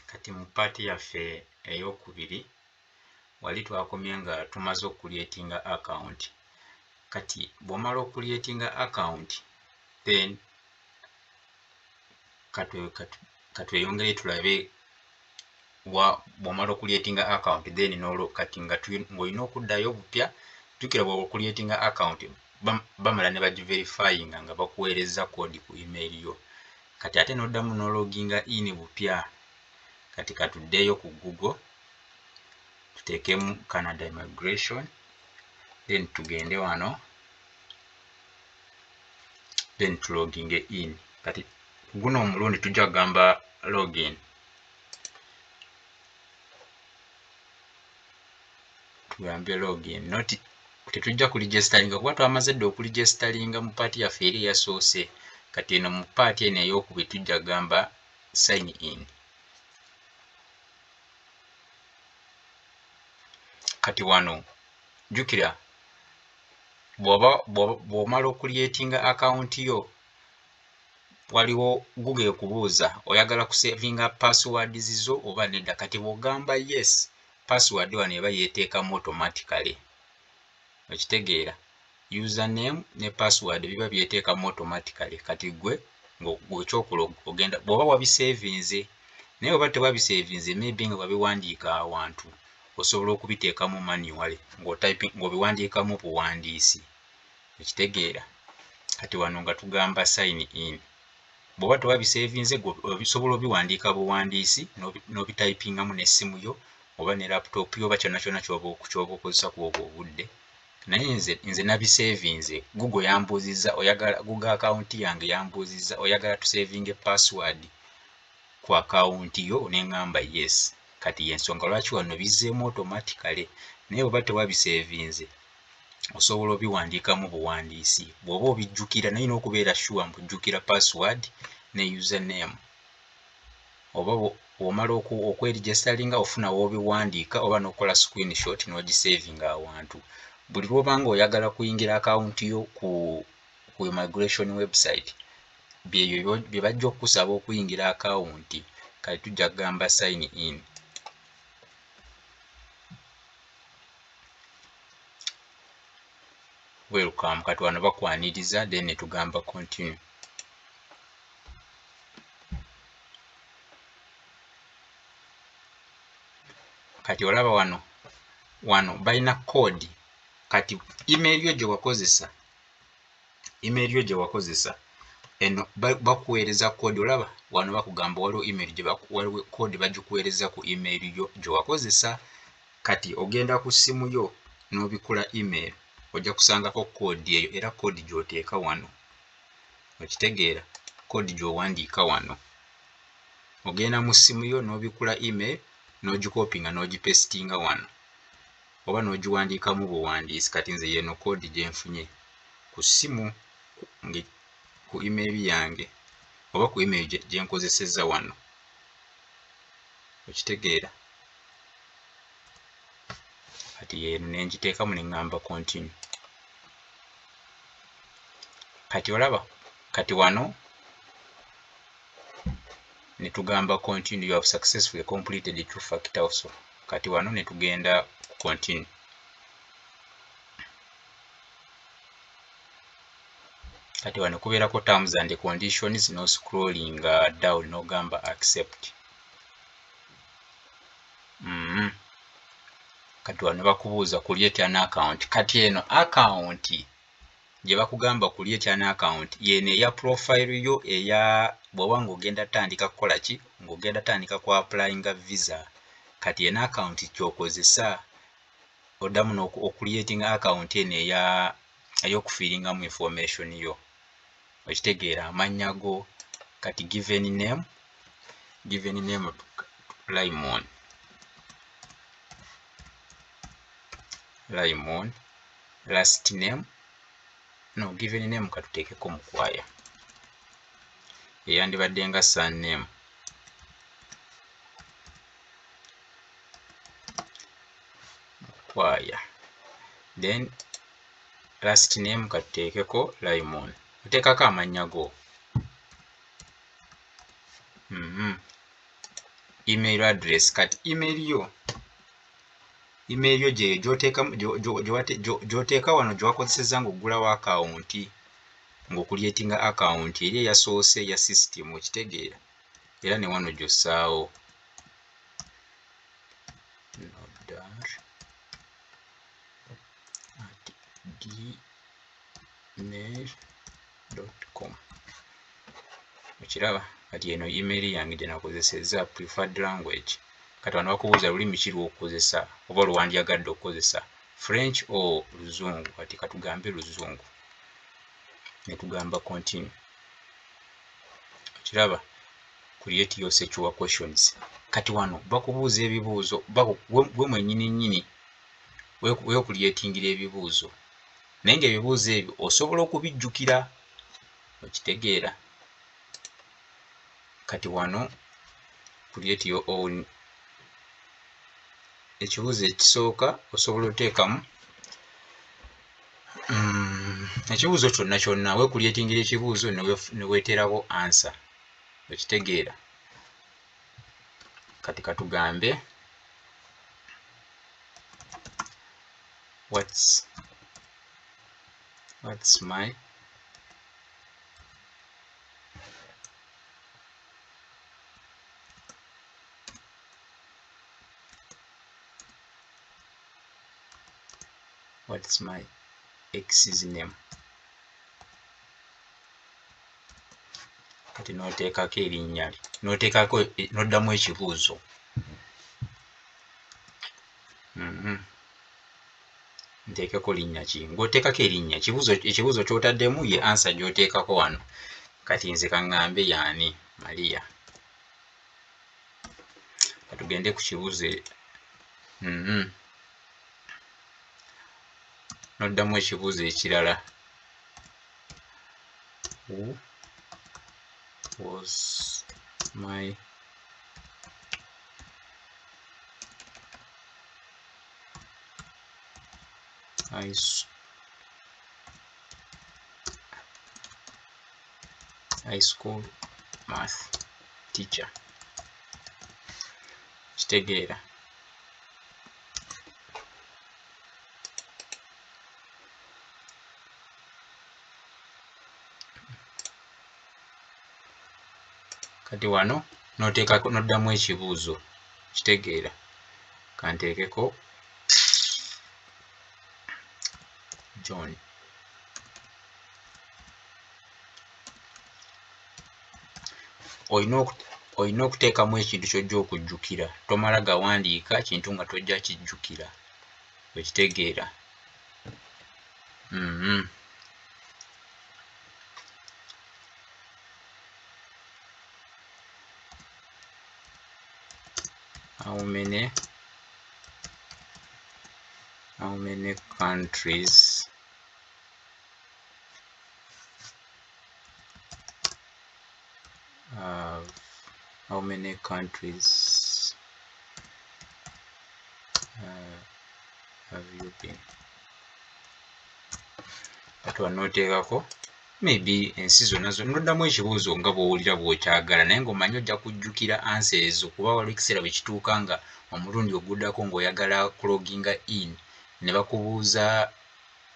Kati mu paati yaffe ey'okubiri wali twakomye nga tumaze okucreatinga account. Kati bw'omala okucreatinga account then katweyongere tulabe bw'omala okucreatinga account then kati ng'olina okuddayo bupya. Jjukira bw'oba okucreatinga account bamala ne bagiverifyinga nga bakuweereza kodi ku email yo. Kati ate n'oddamu n'ologinga in bupya. Kati katuddeyo ku Google tuteekemu Canada Immigration then tugende wano then tuloginge in. Kati guno omulundi tujja kugamba login. Tugambe login not tetujja kuligestalinga kuba twamaze dde okuligestalinga mu paati yaffe eri eyasoose. Kati eno mu paati eno ey'okubiri tujja kugamba sign in. Kati wano jjukira bw'omala okucreatinga account yo waliwo Google ekubuuza oyagala kusavinga password zizo oba nedda. Kati bw'ogamba yes, password wano eba yeeteekamu automatically. Okitegeera, username ne password biba byeteekamu automatically. Kati gwe ng'ekyokola ogenda bw'oba wabisevinze, naye oba tewabisevinze maybe nga wabiwandiika awantu osobola okubiteekamu manually ng'obiwandiikamu buwandiisi. Okitegeera, kati wano nga tugamba sign in. Bw'oba tewabisevinze osobola obiwandiika buwandiisi n'obitayipingamu n'essimu yo oba ne laptop yo oba kyonna kyonna ky'oba okozesa ku obwo obudde. Naye nze nabisevinze. Google yambuuzizza Google account yange yambuuzizza oyagala tusevinge password ku account yo ne ngamba yes. Kati y'ensonga lwaki wano bizzeemu automatically. Naye bw'oba tewabisevinze osobola obiwandiikamu buwandiisi. Bw'oba obijjukira naye n'okubeera sure mbujjukira password ne username. Oba bw'omala okwerigistalinga ofuna w'obiwandiika oba n'okola screenshot n'ogisavinga awantu. Buli lw'obanga oyagala kuyingira account yo ku immigration website byebyo bye bajja okukusaba okuyingira account. Kati tujja kugamba sign in. Welcome. Kati wano bakwaniriza then ne tugamba continue. Kati olaba wano balina code. Kati email yo gye wakozesa eno bakuweereza code. Olaba wano bakugamba waliwo email waliwo code bagikuweereza ku email yo gye wakozesa. Kati ogenda ku ssimu yo n'obikula email ojja kusangako code eyo era code gy'oteeka wano. Okitegeera, code gy'owandiika wano. Ogenda mu ssimu yo n'obikula email n'ogikopinga n'ogipestinga wano oba n'ogiwandiikamu buwandiisi. Kati nze yeno code gye nfunye ku ssimu ku email yange oba ku email gye nkozesezza wano. Okitegeera, kati yeno ne ngiteekamu ne ngamba continue. Kati olaba, kati wano ne tugamba continue, you have successfully completed the two-factor also. Kati wano ne tugenda continue. Kati wano kubeerako terms and conditions no scrolling down n'ogamba accept. Kati wano bakubuuza create an account. Kati eno account gye bakugamba create an account yene eya profile yo eya bw'oba ng'ogenda tandika kukola ki, ng'ogenda tandika ku applyinga visa. Kati eno account ky'okozesa oddamu n'okucreatinga account eno ey'okufiiringamu information yo. Okitegeera, amannya go. Kati given name Raymond. Last name no given name katuteekeko Mukwaya. Eyandibadde nga surname. Mukwaya. Then last name katuteekeko Raymond. Oteekako amannya go. email address. Kati email yo gye gy'oteeka wano gy'owakozesezza ng'oggulawo akawunti ng'okulyetinga akawunti eri eyasoose ya system, okitegeera, era ne wano gy'ossaawo nodar@gmail.com. okiraba kati eno email yange gye nakozesezza preferred language. Kati wano bakubuuza lulimi ki lw'okukozesa oba lwandyagadde okukozesa, French or Luzungu. Kati katugambe Luzungu ne tugamba continue. Okiraba, create your secure questions. Kati wano bakubuuza ebibuuzo gwe mwennyini weekuliyetingira ebibuuzo, naye ng'ebibuuzo ebyo osobola okubijjukira, okitegeera. Kati wano create your own. Ekibuuzo ekisooka osobola oteekamu ekibuuzo kyonna weekuliyetingira ekibuuzo ne weeterako answer, okitegeera. Kati katugambe what's my ex's name. Kati n'oteekako erinnya lye, n'oddamu ekibuuzo. Nteekeko linnya ki? Ng'oteekako erinnya, ekibuuzo ky'otaddemu ye answer gy'oteekako wano. Kati nze kaŋŋambe y'ani? Maria. Katugende ku kibuuzo n'oddamu ekibuuzo ekirala. Who was my high school math teacher? Kitegeera. Kati wano n'oddamu ekibuuzo, kitegeera. Kanteekeko John. Olina okuteekamu ekintu ky'ojja okujjukira, tomala gawandiika kintu nga tojja kijjukira, okitegeera. How many countries have you been? Kati wanooteekako maybe ensi zonna n'oddamu ekibuuzo nga bw'owulira bw'okyagala, naye ng'omanyi ojja kujjukira answer ezo, kuba waliwo ekiseera bwe kituuka nga omulundi oguddako ng'oyagala kuloginga in ne bakubuuza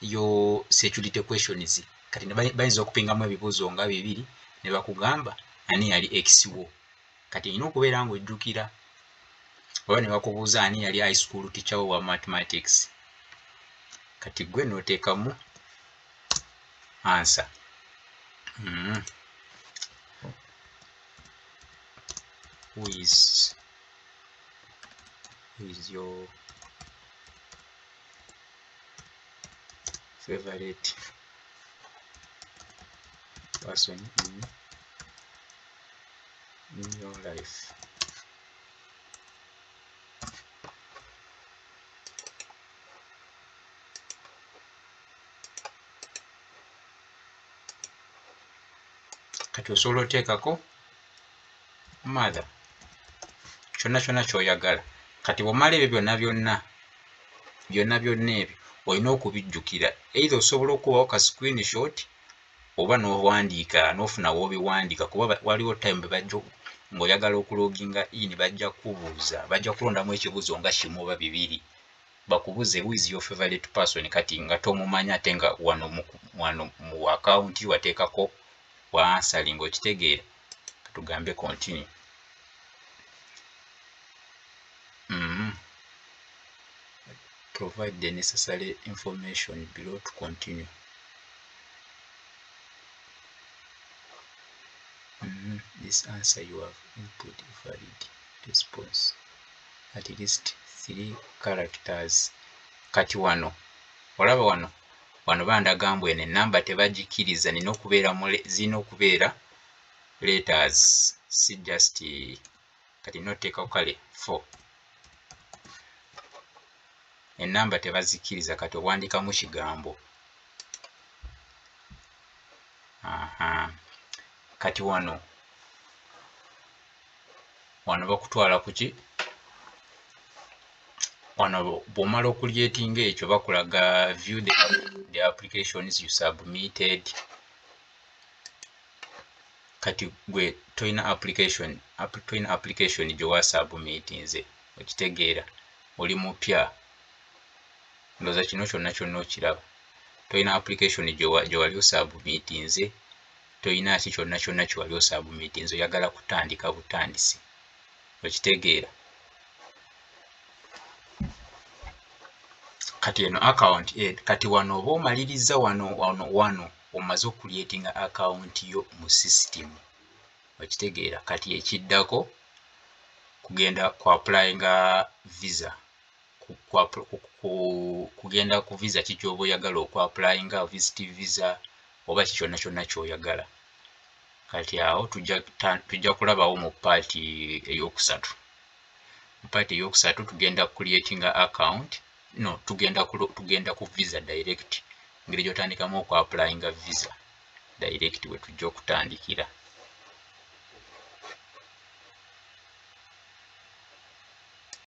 yo security questions. Kati bayinza okupingamu ebibuuzo nga 2 ne bakugamba ani yali ex wo. Kati olina okubeera ng'ojjukira. Oba ne bakubuuza ani yali high school teacher wa mathematics. Kati gwe n'oteekamu answer. Who is your favorite person in your life? Kati osobola oteekako mother, kyonna ky'oyagala. Kati bw'omala ebyo byonna ebyo olina okubijjukira. Either osobola okubawo ka screenshot oba n'owandiika, n'ofuna w'obiwandiika, kuba waliwo time ng'oyagala okuloginga in bajja kubuuza, bajja kulondamu ekibuuzo nga kimu oba bibiri bakubuuze who is your favorite person kati nga tomumanya ate nga wano mu account wateekako wa answering okitegeera. Tugambe continue. Provide the necessary information below to continue. This answer you have input valid response. At least 3 characters. Kati wano olaba wano bandaga mbwene enamba tebagikiriza zina okubeera letters, si just kati noteekako kale 4. Enamba tebazikiriza kati owandiikamu kigambo. Kati wano bakutwala kuki? Wano bw'omala okuliyetinga ekyo bakulaga view the applications you submitted. Kati gwe toyina application gye wasubmitinze okitegeera, oli mupya. Ndowooza kino kyonna okiraba. Toyina application gye wali osubmitinze, toyina ki kyonna kye wali osubmitinze, oyagala kutandika butandisi okitegeera. Kati eno account kati wano oba omaliriza wano omaze okuliyetinga account yo mu system okitegeera. Kati ekiddako kugenda ku applyinga visa, kugenda ku visa kikyoba oyagala oku applyinga, visit visa oba kyonna kyoyagala. Kati awo tujja kulabawo mu paati eyokusatu. Mu paati eyokusatu tugenda kuliyetinga account. No, tugenda ku visa direct, ngeri gy'otandikamu oku applyinga visa direct we tujja okutandikira.